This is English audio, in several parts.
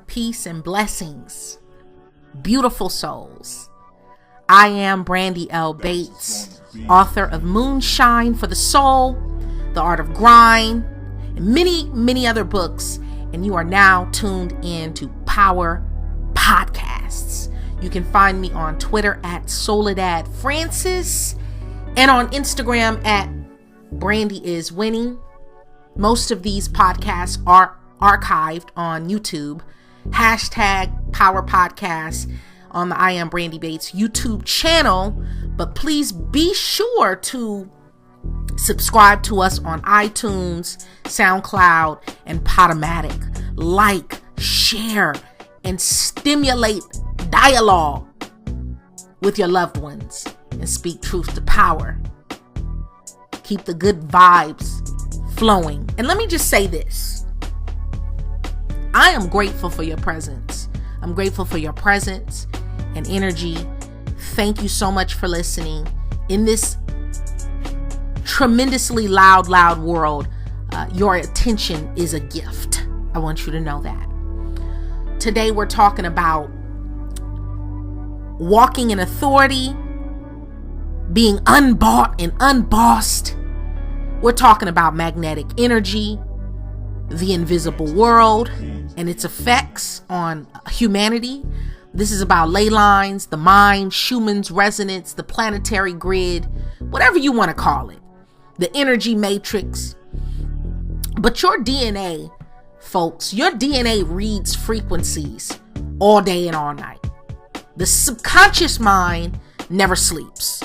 Peace and blessings, beautiful souls. I am Brandi L. Bates, author of Moonshine for the Soul, The Art of Grind, and many, many other books. And you are now tuned in to Power Podcasts. You can find me on Twitter at Soledad Francis and on Instagram at Brandi is Winning. Most of these podcasts are archived on YouTube. Hashtag Power Podcasts on the I Am Brandi Bates YouTube channel. But please be sure to subscribe to us on iTunes, SoundCloud, and Podomatic. Like, share, and stimulate dialogue with your loved ones and speak truth to power. Keep the good vibes flowing. And let me just say this. I am grateful for your presence. I'm grateful for your presence and energy. Thank you so much for listening. In this tremendously loud world, your attention is a gift. I want you to know that. Today we're talking about walking in authority, being unbought and unbossed. We're talking about magnetic energy, the invisible world, and its effects on humanity. This is about ley lines, the mind, Schumann's resonance, the planetary grid, whatever you want to call it, the energy matrix. But your DNA, folks, your DNA reads frequencies all day and all night. The subconscious mind never sleeps.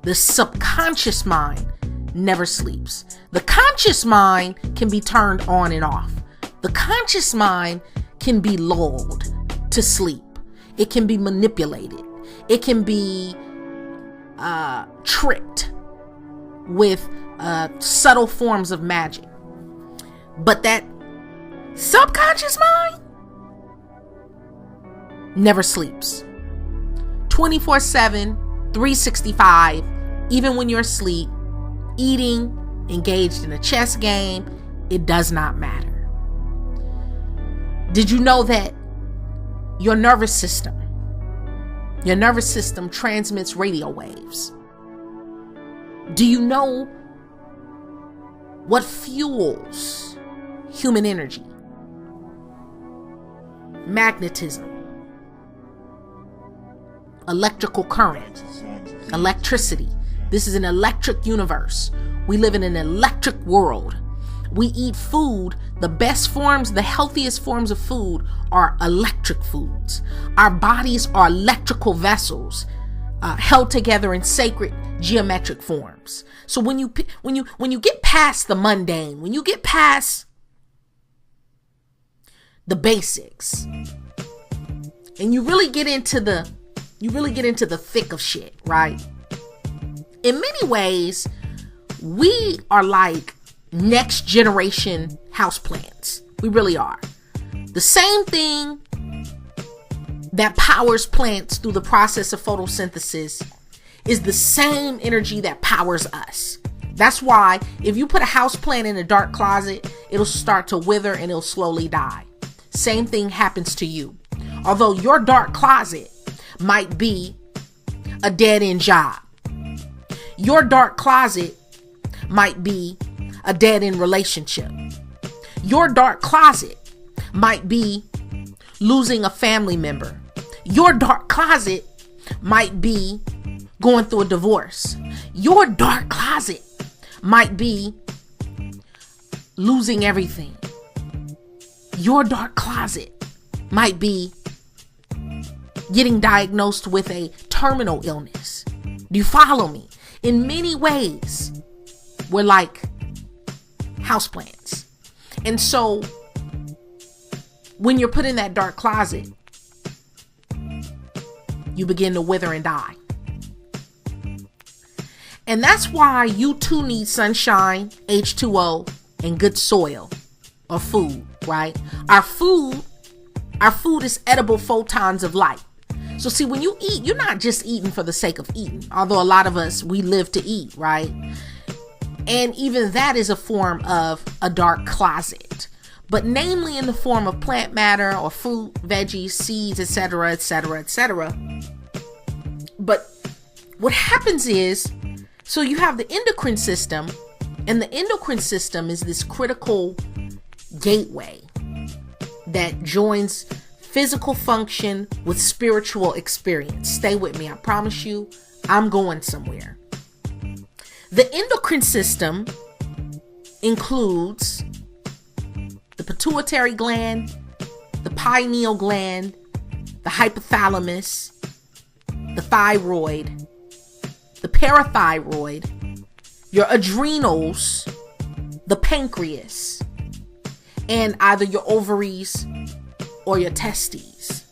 The subconscious mind never sleeps. The conscious mind can be turned on and off. The conscious mind can be lulled to sleep. It can be manipulated. It can be tricked with subtle forms of magic. But that subconscious mind never sleeps. 24/7, 365, even when you're asleep, eating, engaged in a chess game, it does not matter. Did you know that your nervous system transmits radio waves? Do you know what fuels human energy? Magnetism, electrical current, electricity. This is an electric universe. We live in an electric world. We eat food. The best forms, the healthiest forms of food are electric foods. Our bodies are electrical vessels, held together in sacred geometric forms. So when you get past the mundane, when you get past the basics, and you really get into the thick of shit, right? In many ways, we are like next generation houseplants. We really are. The same thing that powers plants through the process of photosynthesis is the same energy that powers us. That's why if you put a houseplant in a dark closet, it'll start to wither and it'll slowly die. Same thing happens to you. Although your dark closet might be a dead-end job. Your dark closet might be a dead-end relationship. Your dark closet might be losing a family member. Your dark closet might be going through a divorce. Your dark closet might be losing everything. Your dark closet might be getting diagnosed with a terminal illness. Do you follow me? In many ways, we're like houseplants. And so when you're put in that dark closet, you begin to wither and die. And that's why you too need sunshine, H2O, and good soil or food, right? Our food is edible photons of light. So see, when you eat, you're not just eating for the sake of eating. Although a lot of us, we live to eat, right? And even that is a form of a dark closet. but namely in the form of plant matter or fruit, veggies, seeds, etc., etc., etc. But what happens is, so you have the endocrine system, and the endocrine system is this critical gateway that joins physical function with spiritual experience. Stay with me. I promise you, I'm going somewhere. The endocrine system includes the pituitary gland, the pineal gland, the hypothalamus, the thyroid, the parathyroid, your adrenals, the pancreas, and either your ovaries or your testes.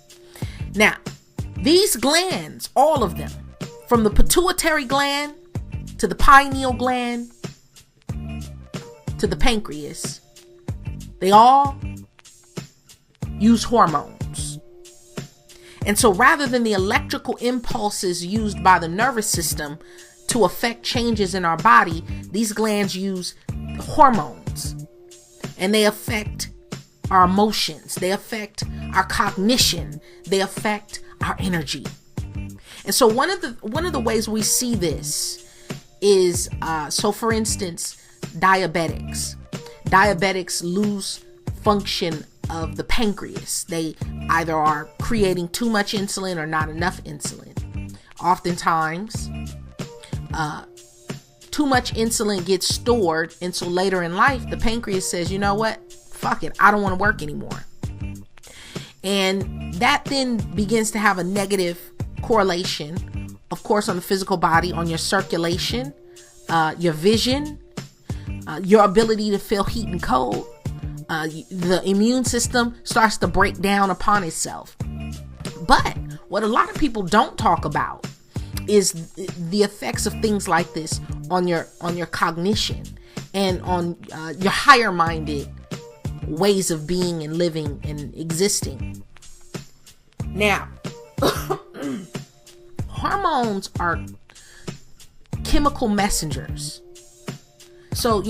Now, these glands, all of them, from the pituitary gland to the pineal gland to the pancreas, they all use hormones. And so rather than the electrical impulses used by the nervous system to affect changes in our body, these glands use hormones, and they affect our emotions, they affect our cognition, they affect our energy. And so one of the ways we see this is, so for instance, diabetics lose function of the pancreas. They either are creating too much insulin or not enough insulin. Oftentimes, too much insulin gets stored, and so later in life, the pancreas says, you know what? Fuck it. I don't want to work anymore. And that then begins to have a negative correlation, of course, on the physical body, on your circulation, your vision, your ability to feel heat and cold. The immune system starts to break down upon itself. But what a lot of people don't talk about is the effects of things like this on your cognition and on your higher minded ways of being and living and existing. Now, hormones are chemical messengers. So,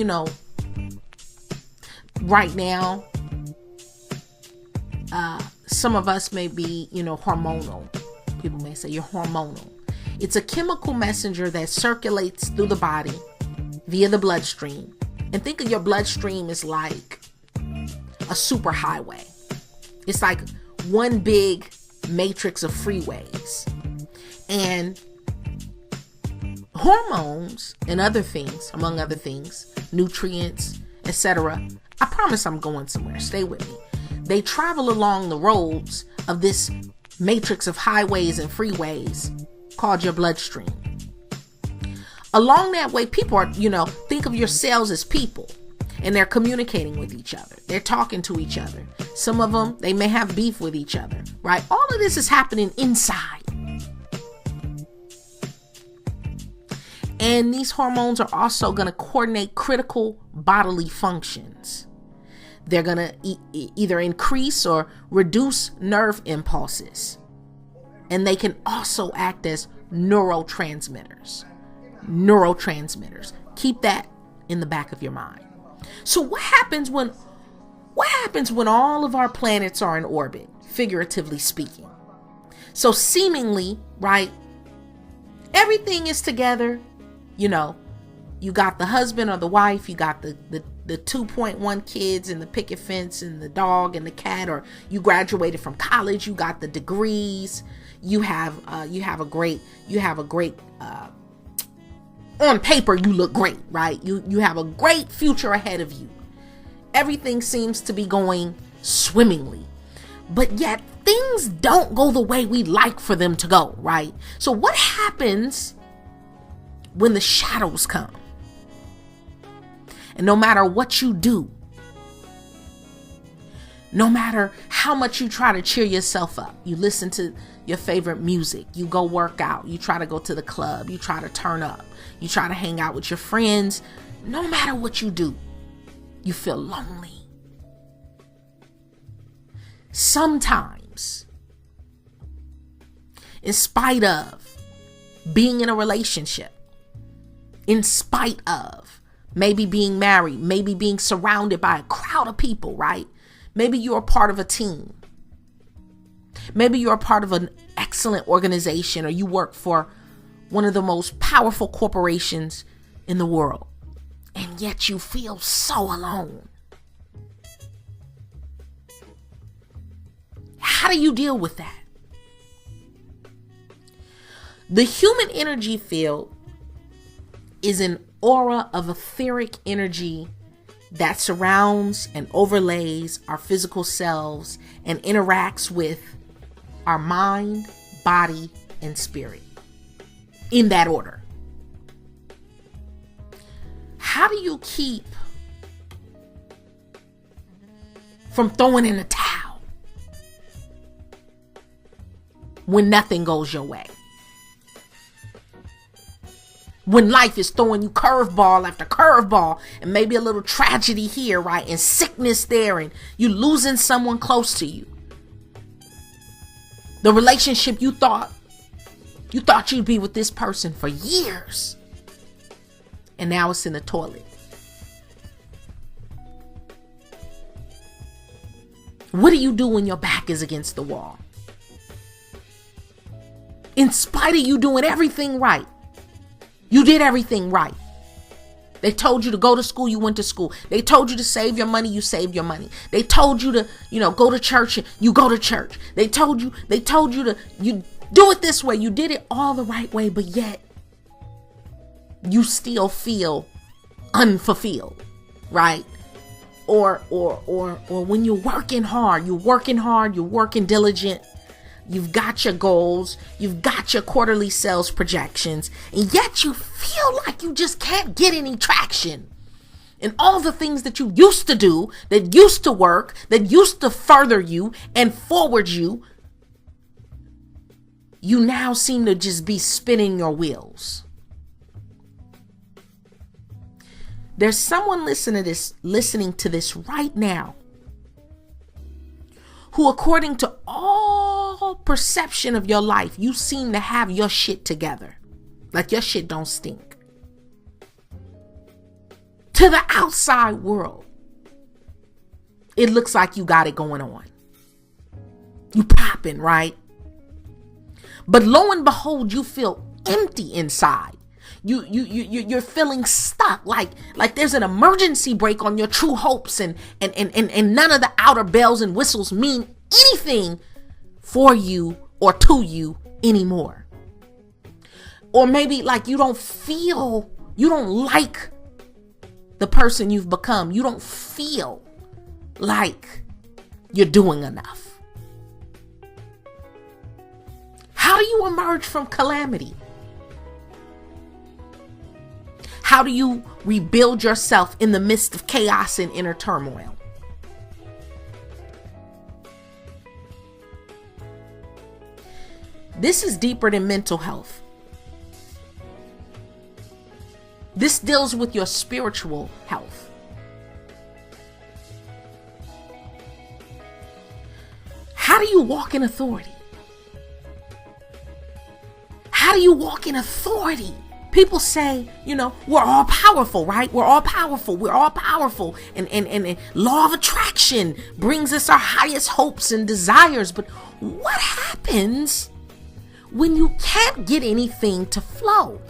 right now, some of us may be, hormonal. People may say you're hormonal. It's a chemical messenger that circulates through the body via the bloodstream. And think of your bloodstream as like a superhighway. It's like one big matrix of freeways. And hormones and other things, among other things, nutrients, etc. I promise I'm going somewhere. Stay with me. They travel along the roads of this matrix of highways and freeways called your bloodstream. Along that way, people are, think of your cells as people, and they're communicating with each other. They're talking to each other. Some of them, they may have beef with each other, right? All of this is happening inside. And these hormones are also going to coordinate critical bodily functions. They're going to either increase or reduce nerve impulses. And they can also act as neurotransmitters. Keep that in the back of your mind. So what happens when all of our planets are in orbit, figuratively speaking? So seemingly, right, everything is together. You got the husband or the wife, you got the 2.1 kids and the picket fence and the dog and the cat, or you graduated from college, you got the degrees, you have a great on paper you look great, right? You have a great future ahead of you. Everything seems to be going swimmingly, but yet things don't go the way we like for them to go, right? So what happens when the shadows come? And no matter what you do, no matter how much you try to cheer yourself up, you listen to your favorite music, you go work out, you try to go to the club, you try to turn up, you try to hang out with your friends, no matter what you do, you feel lonely. Sometimes, in spite of being in a relationship, in spite of maybe being married, maybe being surrounded by a crowd of people, right? Maybe you're a part of a team. Maybe you're a part of an excellent organization, or you work for one of the most powerful corporations in the world, and yet you feel so alone. How do you deal with that? The human energy field is an aura of etheric energy that surrounds and overlays our physical selves and interacts with our mind, body, and spirit. In that order. How do you keep from throwing in a towel when nothing goes your way? When life is throwing you curveball after curveball, and maybe a little tragedy here, right? And sickness there, and you losing someone close to you. The relationship you thought you'd be with this person for years, and now it's in the toilet. What do you do when your back is against the wall? In spite of you doing everything right. You did everything right. They told you to go to school, you went to school. They told you to save your money, you saved your money. They told you to, go to church, you go to church. They told you to, you do it this way. You did it all the right way, but yet you still feel unfulfilled, right? Or when you're working hard, you're working diligent. You've got your goals, you've got your quarterly sales projections, and yet you feel like you just can't get any traction. And all the things that you used to do, that used to work, that used to further you and forward you, you now seem to just be spinning your wheels. There's someone listening to this right now, who, according to all perception of your life, you seem to have your shit together. Like your shit don't stink. To the outside world, it looks like you got it going on. You popping, right? But lo and behold, you feel empty inside. You're feeling stuck, like there's an emergency brake on your true hopes, and none of the outer bells and whistles mean anything for you or to you anymore. Or maybe like you don't like the person you've become. You don't feel like you're doing enough. How do you emerge from calamity? How do you rebuild yourself in the midst of chaos and inner turmoil? This is deeper than mental health. This deals with your spiritual health. How do you walk in authority? How do you walk in authority? People say, we're all powerful, right? We're all powerful. And law of attraction brings us our highest hopes and desires. But what happens when you can't get anything to flow?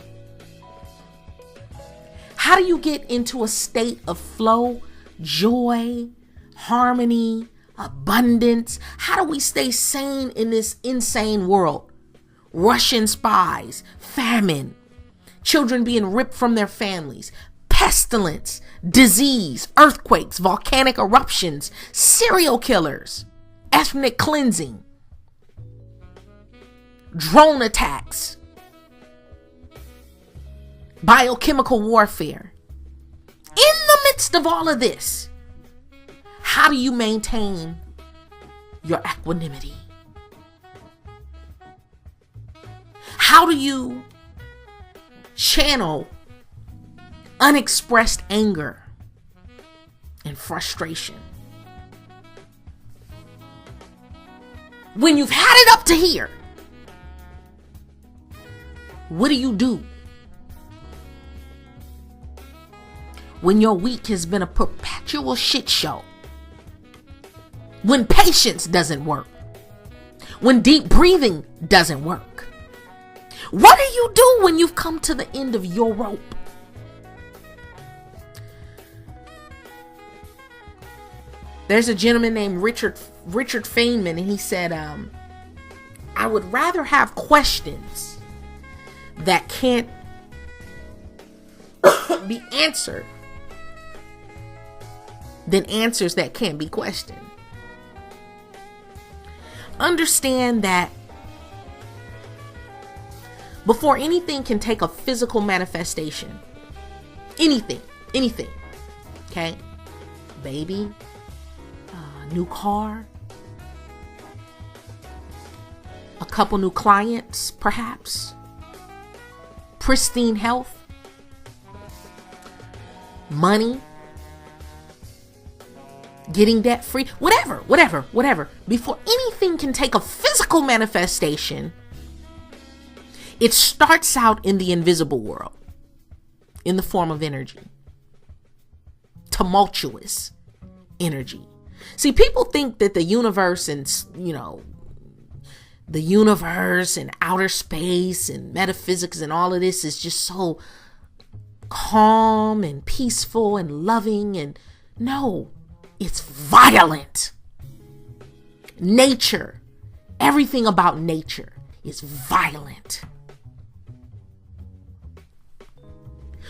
How do you get into a state of flow, joy, harmony, abundance? How do we stay sane in this insane world? Russian spies, famine, children being ripped from their families, pestilence, disease, earthquakes, volcanic eruptions, serial killers, ethnic cleansing, drone attacks, biochemical warfare. In the midst of all of this, how do you maintain your equanimity? How do you channel unexpressed anger and frustration? When you've had it up to here, what do you do? When your week has been a perpetual shit show, When patience doesn't work. When deep breathing doesn't work. What do you do when you've come to the end of your rope? There's a gentleman named Richard Feynman, and he said, I would rather have questions that can't be answered than answers that can't be questioned. Understand that before anything can take a physical manifestation, anything, okay? Baby, new car, a couple new clients, perhaps, pristine health, money, getting debt free, whatever. Before anything can take a physical manifestation, it starts out in the invisible world, in the form of energy, tumultuous energy. See, people think that the universe and, the universe and outer space and metaphysics and all of this is just so calm and peaceful and loving. And no, it's violent. Nature, everything about nature is violent.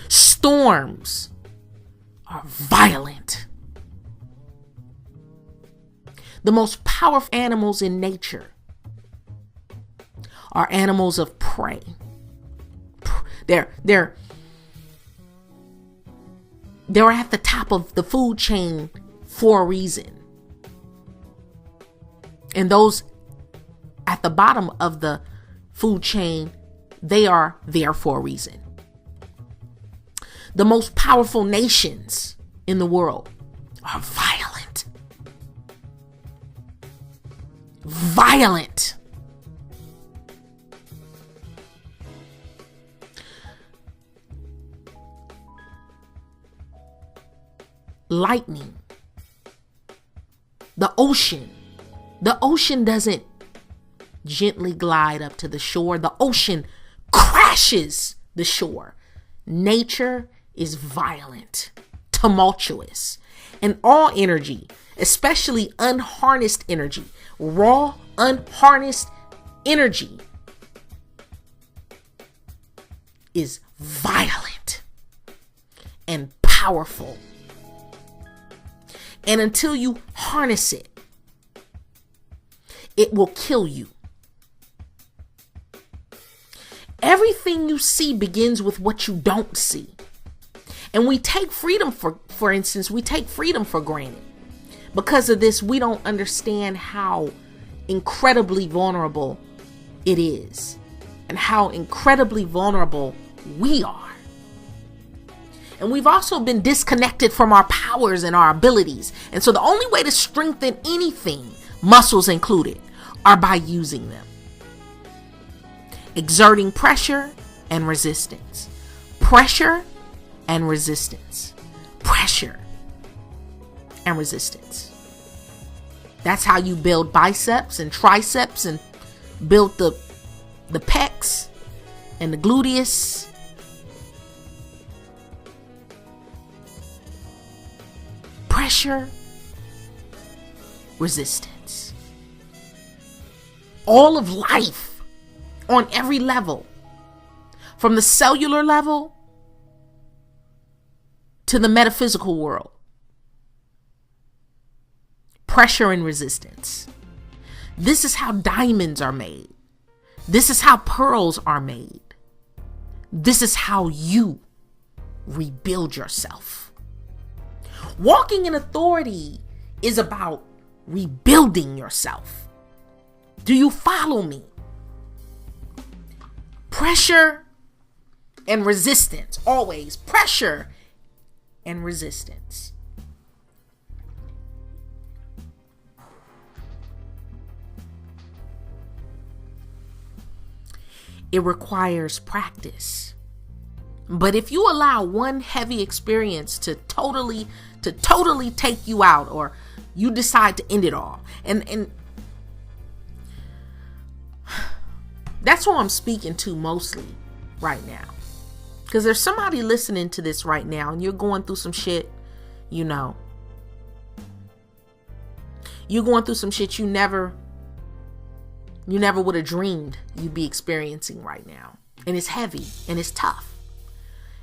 Storms are violent. The most powerful animals in nature are animals of prey. They're at the top of the food chain for a reason. And those at the bottom of the food chain, they are there for a reason. The most powerful nations in the world are violent. Violent. Lightning. The ocean. The ocean doesn't gently glide up to the shore. The ocean crashes the shore. Nature is violent, tumultuous, and all energy, especially unharnessed energy, raw, unharnessed energy, is violent and powerful. And until you harness it, it will kill you. Everything you see begins with what you don't see. And we take freedom for instance, we take freedom for granted. Because of this, we don't understand how incredibly vulnerable it is and how incredibly vulnerable we are. And we've also been disconnected from our powers and our abilities. And so the only way to strengthen anything, muscles included, are by using them. Exerting pressure and resistance. Pressure and resistance. Pressure and resistance. That's how you build biceps and triceps and build the pecs and the gluteus. Pressure, resistance. All of life on every level, from the cellular level to the metaphysical world. Pressure and resistance. This is how diamonds are made. This is how pearls are made. This is how you rebuild yourself. Walking in authority is about rebuilding yourself. Do you follow me? Pressure and resistance. Always pressure and resistance. It requires practice. But if you allow one heavy experience to totally take you out, or You decide to end it all. And that's who I'm speaking to mostly right now. Because there's somebody listening to this right now and you're going through some shit, you know. You're going through some shit you never would have dreamed you'd be experiencing right now. And it's heavy and it's tough.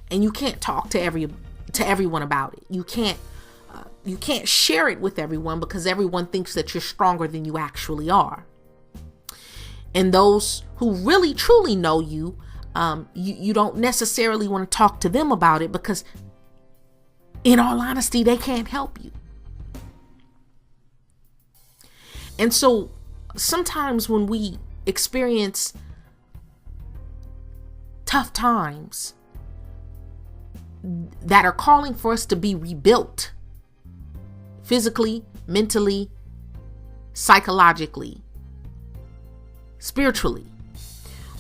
And you can't talk to everyone about it. You can't share it with everyone because everyone thinks that you're stronger than you actually are. And those who really truly know you, you don't necessarily want to talk to them about it because, in all honesty, they can't help you. And so sometimes when we experience tough times that are calling for us to be rebuilt physically, mentally, psychologically, spiritually,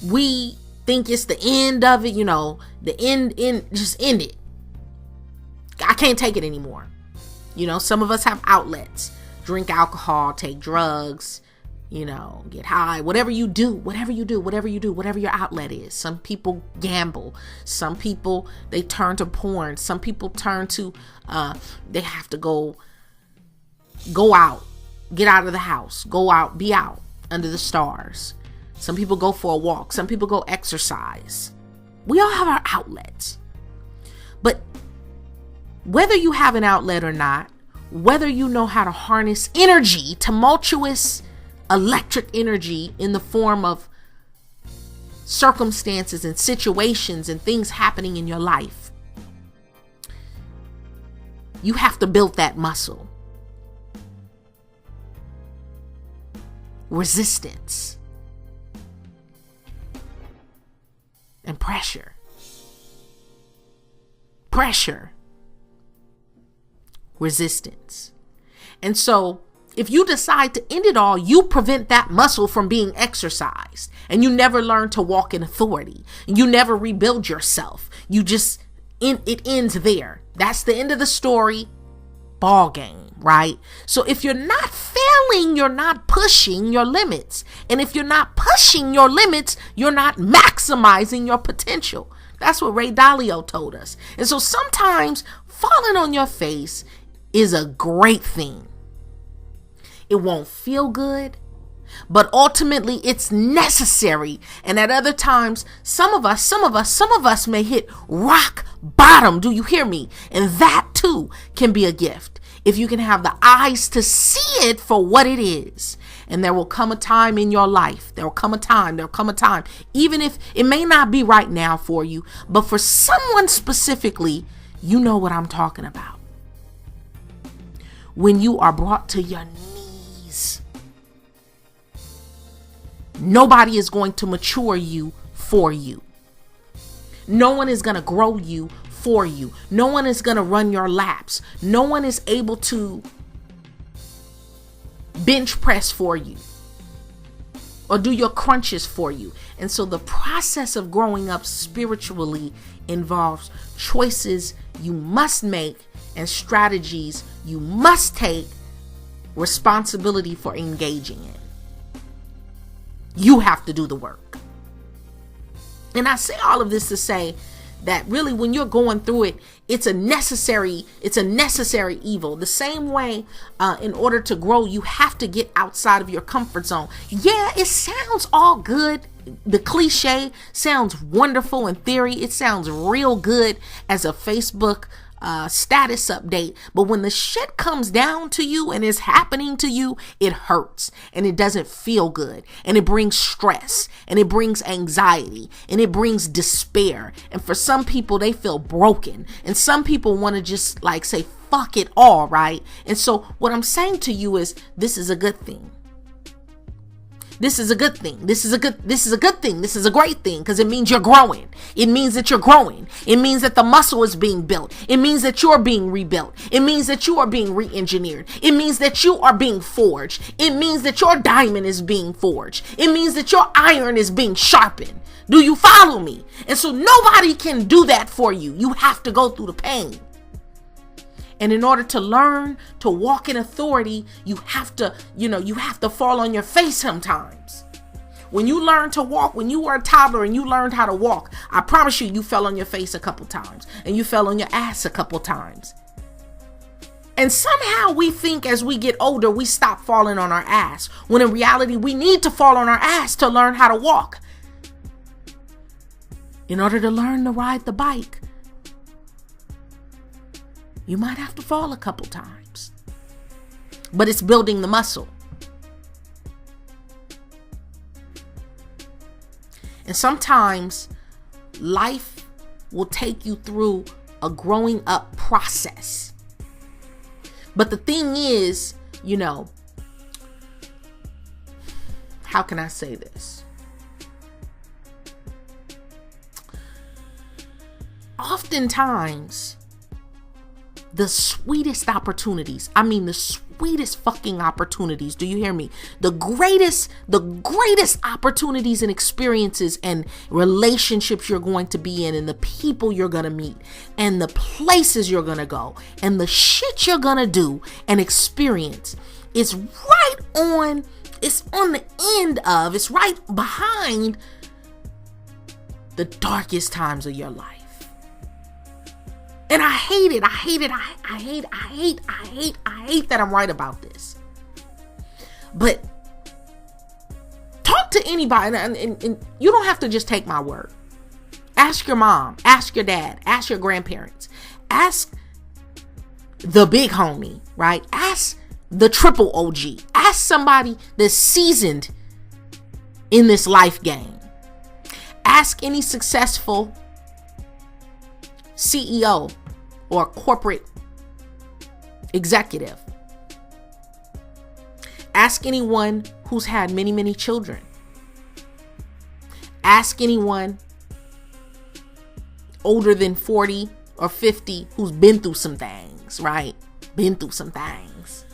we think it's the end of it, you know, just end it. I can't take it anymore. You know, some of us have outlets, drink alcohol, take drugs, you know, get high, whatever you do, whatever your outlet is. Some people gamble. Some people, they turn to porn. Some people turn to, they have to go out, get out of the house, go out, be out under the stars. Some people go for a walk. Some people go exercise. We all have our outlets. But whether you have an outlet or not, whether you know how to harness energy, tumultuous electric energy in the form of circumstances and situations and things happening in your life, you have to build that muscle. Resistance and pressure. Resistance. And so if you decide to end it all, you prevent that muscle from being exercised, and you never learn to walk in authority, and you never rebuild yourself. It ends there. That's the end of the story. Ball game, right? So if you're not failing, you're not pushing your limits. And if you're not pushing your limits, you're not maximizing your potential. That's what Ray Dalio told us. And so sometimes falling on your face is a great thing. It won't feel good, but ultimately it's necessary. And at other times, some of us may hit rock bottom. Do you hear me? And that too can be a gift. If you can have the eyes to see it for what it is. And there will come a time in your life. There'll come a time, even if it may not be right now for you, but for someone specifically, you know what I'm talking about. When you are brought to your knees, nobody is going to mature you for you. No one is going to grow you for you. No one is going to run your laps. No one is able to bench press for you or do your crunches for you. And so the process of growing up spiritually involves choices you must make and strategies you must take responsibility for engaging in. You have to do the work. And I say all of this to say that really when you're going through it, it's a necessary evil. The same way, in order to grow, you have to get outside of your comfort zone. Yeah, it sounds all good. The cliche sounds wonderful in theory. It sounds real good as a Facebook status update, but when the shit comes down to you and is happening to you, it hurts and it doesn't feel good, and it brings stress and it brings anxiety and it brings despair. And for some people, they feel broken, and some people want to just like say fuck it all, right? And so what I'm saying to you is this is a good thing. This is a good thing. This is a good thing. This is a great thing, because it means you're growing. It means that you're growing. It means that the muscle is being built. It means that you're being rebuilt. It means that you are being re-engineered. It means that you are being forged. It means that your diamond is being forged. It means that your iron is being sharpened. Do you follow me? And so nobody can do that for you. You have to go through the pain. And in order to learn to walk in authority, you have to fall on your face sometimes. When you learn to walk, when you were a toddler and you learned how to walk, I promise you fell on your face a couple times and you fell on your ass a couple times. And somehow we think as we get older, we stop falling on our ass, when in reality, we need to fall on our ass to learn how to walk. In order to learn to ride the bike, you might have to fall a couple times, but it's building the muscle. And sometimes life will take you through a growing up process. But the thing is, how can I say this? Oftentimes, the sweetest opportunities, the sweetest fucking opportunities, do you hear me? The greatest opportunities and experiences and relationships you're going to be in, and the people you're going to meet, and the places you're going to go, and the shit you're going to do and experience, it's on behind the darkest times of your life. And I hate it. I hate that I'm right about this. But talk to anybody, and you don't have to just take my word. Ask your mom, ask your dad, ask your grandparents, ask the big homie, right? Ask the triple OG. Ask somebody that's seasoned in this life game. Ask any successful CEO or corporate executive. Ask anyone who's had many, many children. Ask anyone older than 40 or 50 who's been through some things, right? Been through some things.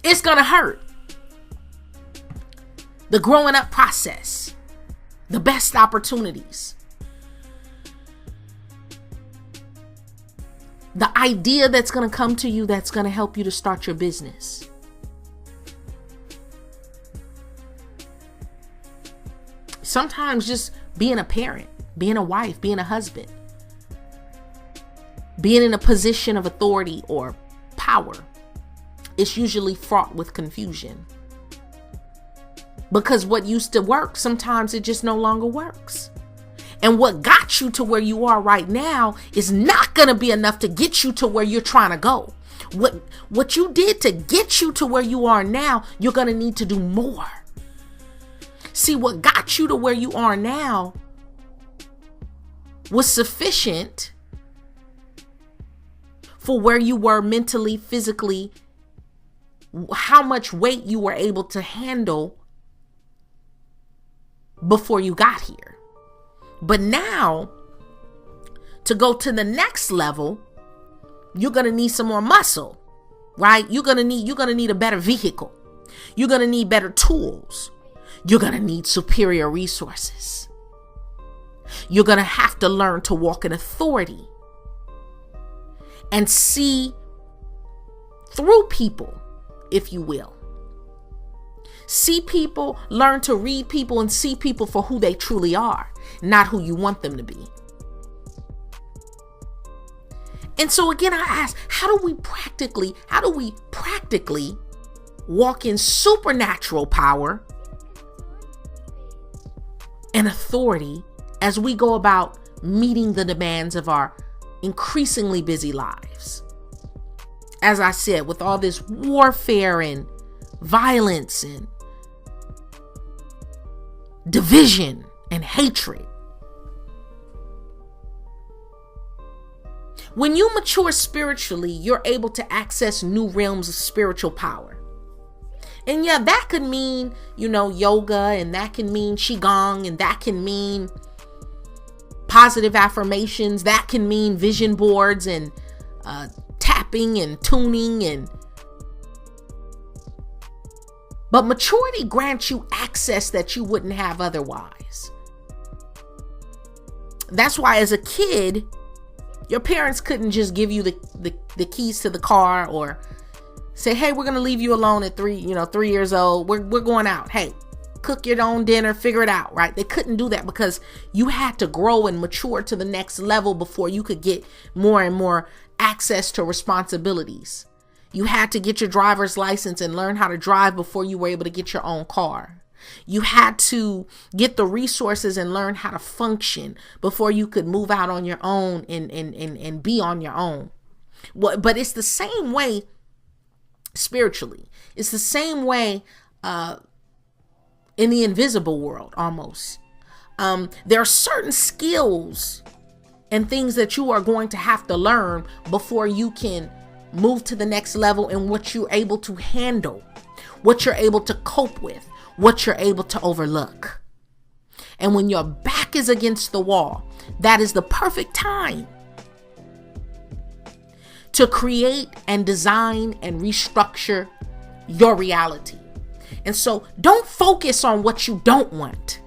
It's gonna hurt. The growing up process, the best opportunities, the idea that's going to come to you that's going to help you to start your business. Sometimes just being a parent, being a wife, being a husband, being in a position of authority or power, it's usually fraught with confusion. Because what used to work, sometimes it just no longer works. And what got you to where you are right now is not going to be enough to get you to where you're trying to go. What you did to get you to where you are now, you're going to need to do more. See, what got you to where you are now was sufficient for where you were mentally, physically, how much weight you were able to handle before you got here. But now, to go to the next level, you're going to need some more muscle, right? You're going to need a better vehicle. You're going to need better tools. You're going to need superior resources. You're going to have to learn to walk in authority and see through people, if you will. See people, learn to read people, and see people for who they truly are, not who you want them to be. And so again, I ask, how do we practically walk in supernatural power and authority as we go about meeting the demands of our increasingly busy lives? As I said, with all this warfare and violence and division and hatred. When you mature spiritually, you're able to access new realms of spiritual power. And yeah, that could mean, yoga, and that can mean qigong, and that can mean positive affirmations, that can mean vision boards and tapping and tuning. But maturity grants you access that you wouldn't have otherwise. That's why as a kid, your parents couldn't just give you the keys to the car or say, hey, we're going to leave you alone at 3 years old. We're going out. Hey, cook your own dinner, figure it out, right? They couldn't do that because you had to grow and mature to the next level before you could get more and more access to responsibilities. You had to get your driver's license and learn how to drive before you were able to get your own car. You had to get the resources and learn how to function before you could move out on your own and be on your own. But it's the same way spiritually. It's the same way in the invisible world almost. There are certain skills and things that you are going to have to learn before you can move to the next level in what you're able to handle, what you're able to cope with, what you're able to overlook. And when your back is against the wall, that is the perfect time to create and design and restructure your reality. And so don't focus on what you don't want.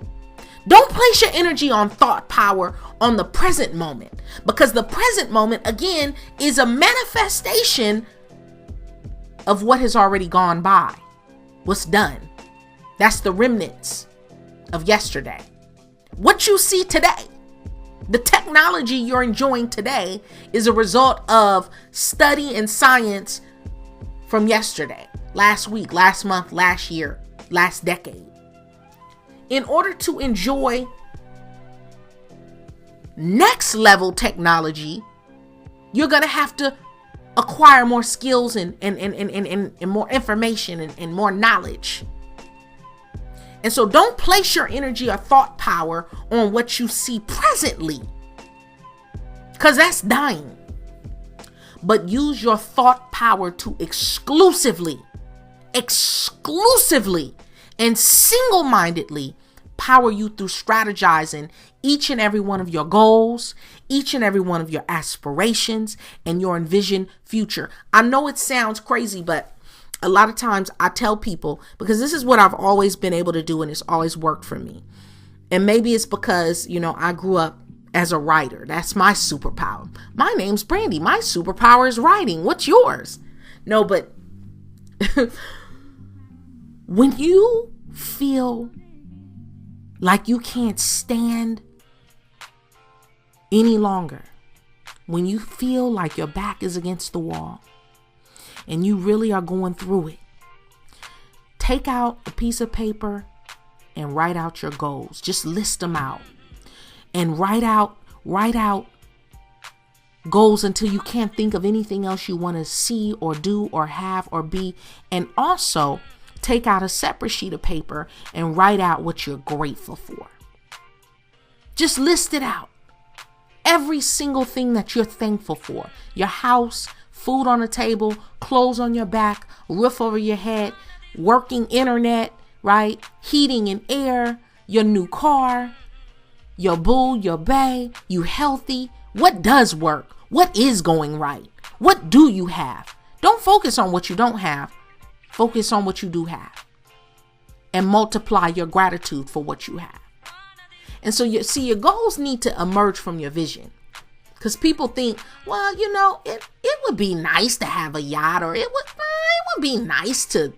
Don't place your energy on thought power on the present moment, because the present moment, again, is a manifestation of what has already gone by, what's done. That's the remnants of yesterday. What you see today, the technology you're enjoying today, is a result of study and science from yesterday, last week, last month, last year, last decade. In order to enjoy next level technology, you're going to have to acquire more skills and more information and more knowledge. And so don't place your energy or thought power on what you see presently, because that's dying. But use your thought power to exclusively and single-mindedly power you through strategizing each and every one of your goals, each and every one of your aspirations, and your envisioned future. I know it sounds crazy, but a lot of times I tell people, because this is what I've always been able to do and it's always worked for me. And maybe it's because, I grew up as a writer. That's my superpower. My name's Brandi. My superpower is writing. What's yours? No, but when you feel like you can't stand any longer, when you feel like your back is against the wall and you really are going through it, take out a piece of paper and write out your goals. Just list them out and write out goals until you can't think of anything else you want to see or do or have or be. And also take out a separate sheet of paper and write out what you're grateful for. Just list it out. Every single thing that you're thankful for. Your house, food on the table, clothes on your back, roof over your head, working internet, right? Heating and air, your new car, your boo, your bae, you healthy. What does work? What is going right? What do you have? Don't focus on what you don't have. Focus on what you do have and multiply your gratitude for what you have. And so your goals need to emerge from your vision, because people think, well, it would be nice to have a yacht, or it would be nice to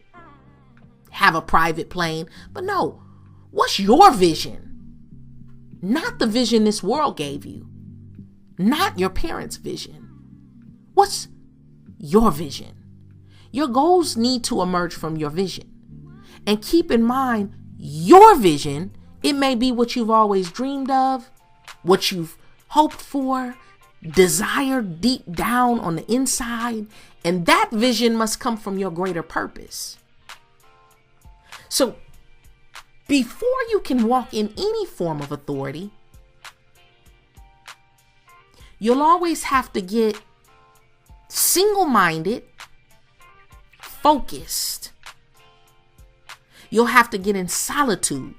have a private plane. But no, what's your vision? Not the vision this world gave you, not your parents' vision. What's your vision? Your goals need to emerge from your vision. And keep in mind, your vision, it may be what you've always dreamed of, what you've hoped for, desired deep down on the inside. And that vision must come from your greater purpose. So before you can walk in any form of authority, you'll always have to get single-minded, focused. You'll have to get in solitude.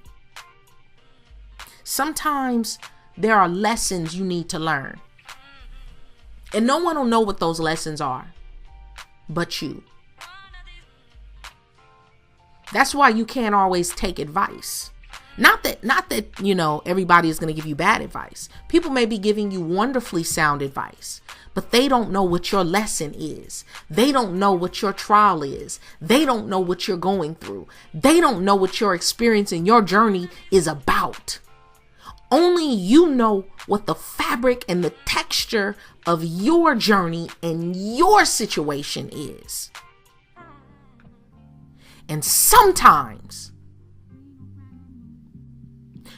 Sometimes there are lessons you need to learn, and no one will know what those lessons are but you. That's why you can't always take advice. Not that, everybody is going to give you bad advice. People may be giving you wonderfully sound advice, but they don't know what your lesson is. They don't know what your trial is. They don't know what you're going through. They don't know what your experience and your journey is about. Only you know what the fabric and the texture of your journey and your situation is. And sometimes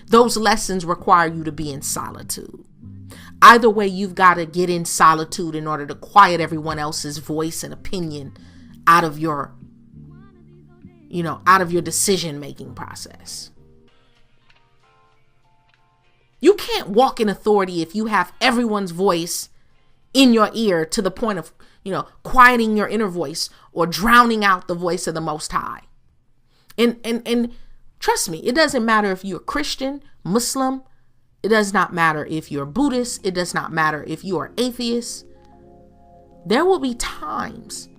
those lessons require you to be in solitude. Either way, you've got to get in solitude in order to quiet everyone else's voice and opinion out of your decision-making process. You can't walk in authority if you have everyone's voice in your ear to the point of, quieting your inner voice or drowning out the voice of the Most High. And trust me, it doesn't matter if you're Christian, Muslim. It does not matter if you're Buddhist. It does not matter if you are atheist. There will be times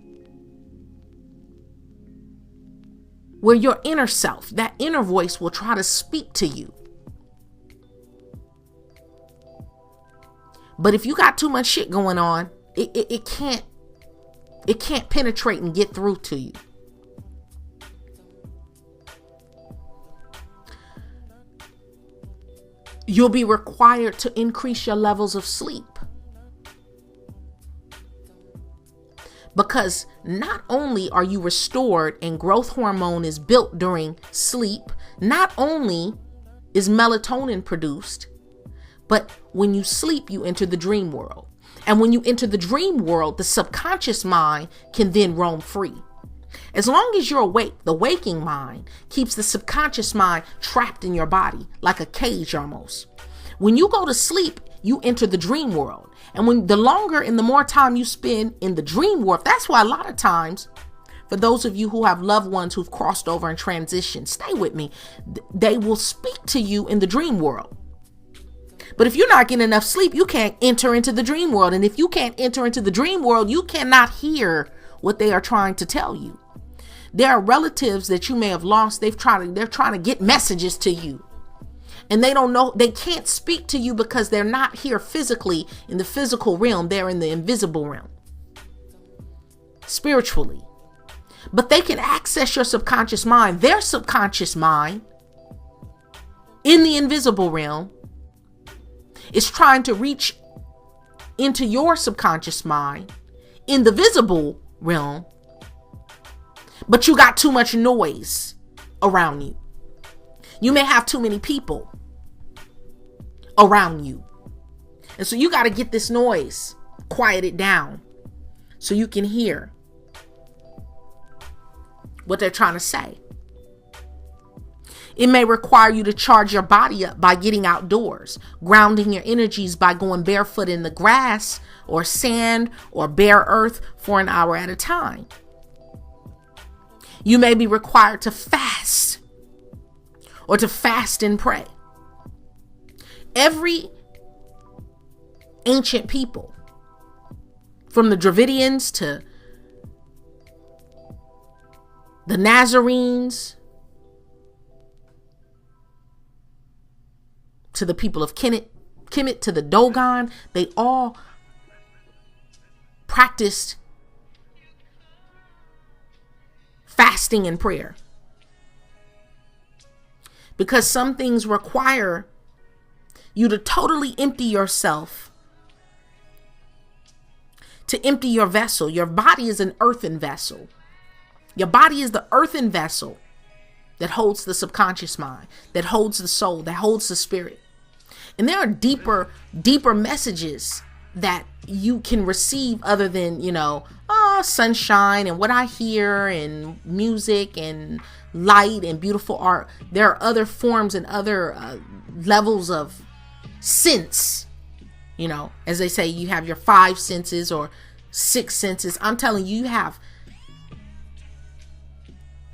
where your inner self, that inner voice, will try to speak to you. But if you got too much shit going on, it can't penetrate and get through to you. You'll be required to increase your levels of sleep. Because not only are you restored and growth hormone is built during sleep, not only is melatonin produced, but when you sleep, you enter the dream world. And when you enter the dream world, the subconscious mind can then roam free. As long as you're awake, the waking mind keeps the subconscious mind trapped in your body, like a cage almost. When you go to sleep, you enter the dream world. And when the longer and the more time you spend in the dream world, that's why a lot of times, for those of you who have loved ones who've crossed over and transitioned, stay with me, they will speak to you in the dream world. But if you're not getting enough sleep, you can't enter into the dream world. And if you can't enter into the dream world, you cannot hear what they are trying to tell you. There are relatives that you may have lost. They're trying to get messages to you. And they don't know, they can't speak to you because they're not here physically in the physical realm. They're in the invisible realm, spiritually. But they can access your subconscious mind, their subconscious mind in the invisible realm is trying to reach into your subconscious mind in the visible realm, but you got too much noise around you. You may have too many people around you. And so you got to get this noise quieted down so you can hear what they're trying to say. It may require you to charge your body up by getting outdoors, grounding your energies by going barefoot in the grass or sand or bare earth for an hour at a time. You may be required to fast or to fast and pray. Every ancient people, from the Dravidians to the Nazarenes, to the people of Kemet, to the Dogon, they all practiced fasting and prayer. Because some things require you to totally empty yourself, to empty your vessel. Your body is an earthen vessel. Your body is the earthen vessel that holds the subconscious mind, that holds the soul, that holds the spirit. And there are deeper messages that you can receive other than, sunshine and what I hear and music and light and beautiful art. There are other forms and other levels of sense. As they say, you have your 5 senses or 6 senses. I'm telling you,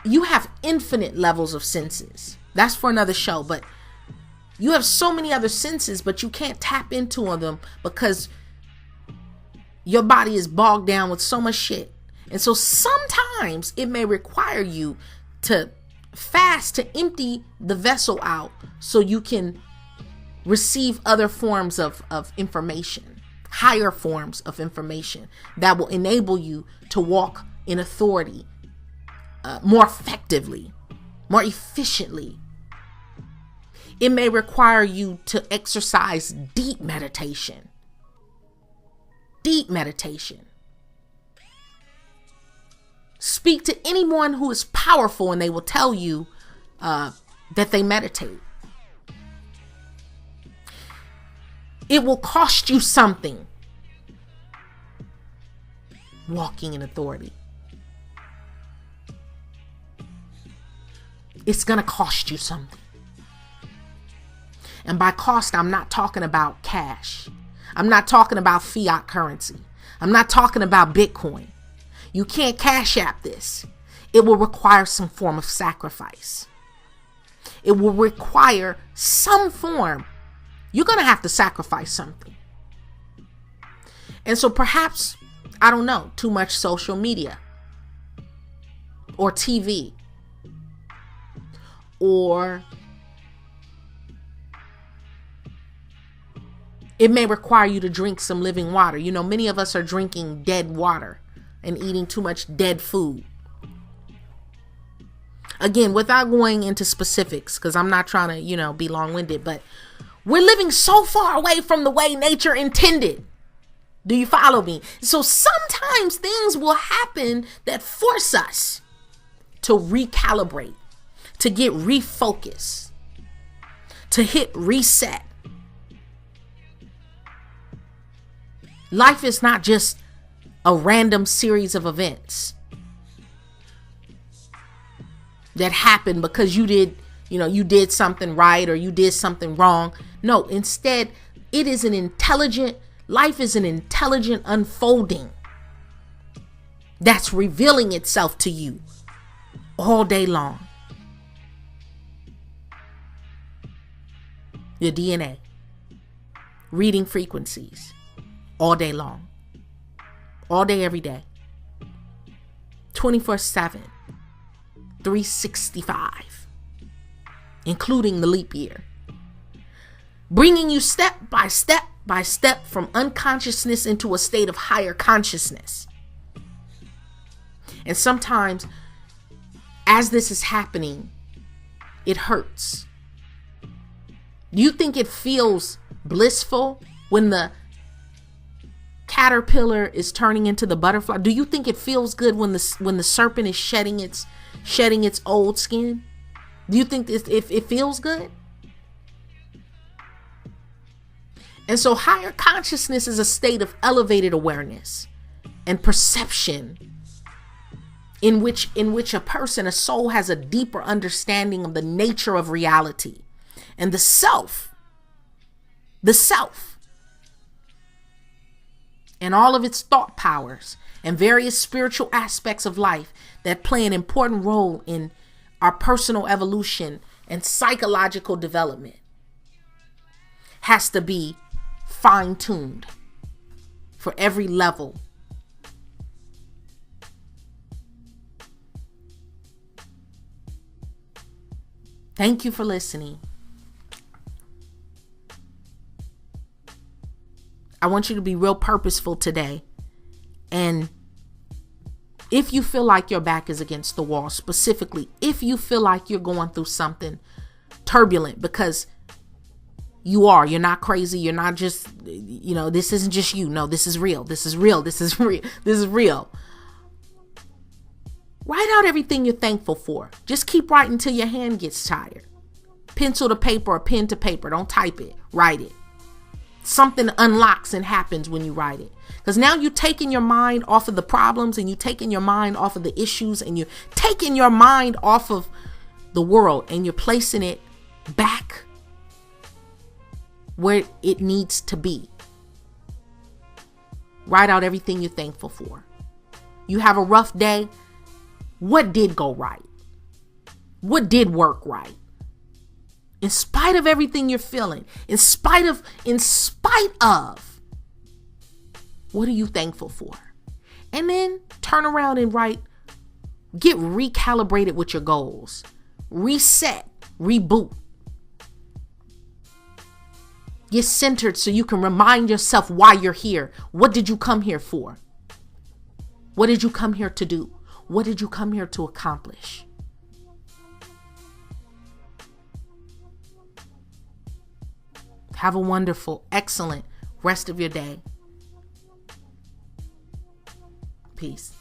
you have infinite levels of senses. That's for another show, but you have so many other senses, but you can't tap into them because your body is bogged down with so much shit. And so sometimes it may require you to fast to empty the vessel out so you can receive other forms of information, higher forms of information that will enable you to walk in authority more effectively, more efficiently. It may require you to exercise deep meditation. Deep meditation. Speak to anyone who is powerful and they will tell you that they meditate. It will cost you something walking in authority. It's going to cost you something. And by cost, I'm not talking about cash. I'm not talking about fiat currency. I'm not talking about Bitcoin. You can't cash app this. It will require some form of sacrifice. It will require some form. You're going to have to sacrifice something. And so perhaps, I don't know, too much social media or TV, or it may require you to drink some living water. You know, many of us are drinking dead water and eating too much dead food. Again, without going into specifics, because I'm not trying to, be long-winded, but we're living so far away from the way nature intended. Do you follow me? So sometimes things will happen that force us to recalibrate, to get refocused, to hit reset. Life is not just a random series of events that happen because you did something right or you did something wrong. No, instead, life is an intelligent unfolding that's revealing itself to you all day long. Your DNA, reading frequencies all day long, all day, every day, 24/7, 365, including the leap year, bringing you step by step from unconsciousness into a state of higher consciousness. And sometimes as this is happening, it hurts. Do you think it feels blissful when the caterpillar is turning into the butterfly? Do you think it feels good when the serpent is shedding its old skin? Do you think it feels good? And so higher consciousness is a state of elevated awareness and perception in which a soul has a deeper understanding of the nature of reality and the self and all of its thought powers and various spiritual aspects of life that play an important role in our personal evolution and psychological development has to be fine-tuned for every level. Thank you for listening. I want you to be real purposeful today. And if you feel like your back is against the wall, specifically, if you feel like you're going through something turbulent, because you're not crazy. You're not just, this isn't just you. No, this is real. This is real. This is real. This is real. Write out everything you're thankful for. Just keep writing until your hand gets tired. Pencil to paper or pen to paper. Don't type it. Write it. Something unlocks and happens when you write it. Because now you're taking your mind off of the problems and you're taking your mind off of the issues and you're taking your mind off of the world and you're placing it back where it needs to be. Write out everything you're thankful for. You have a rough day. What did go right? What did work right? In spite of everything you're feeling, in spite of, what are you thankful for? And then turn around and get recalibrated with your goals. reset, reboot. Get centered so you can remind yourself why you're here. What did you come here for? What did you come here to do? What did you come here to accomplish? Have a wonderful, excellent rest of your day. Peace.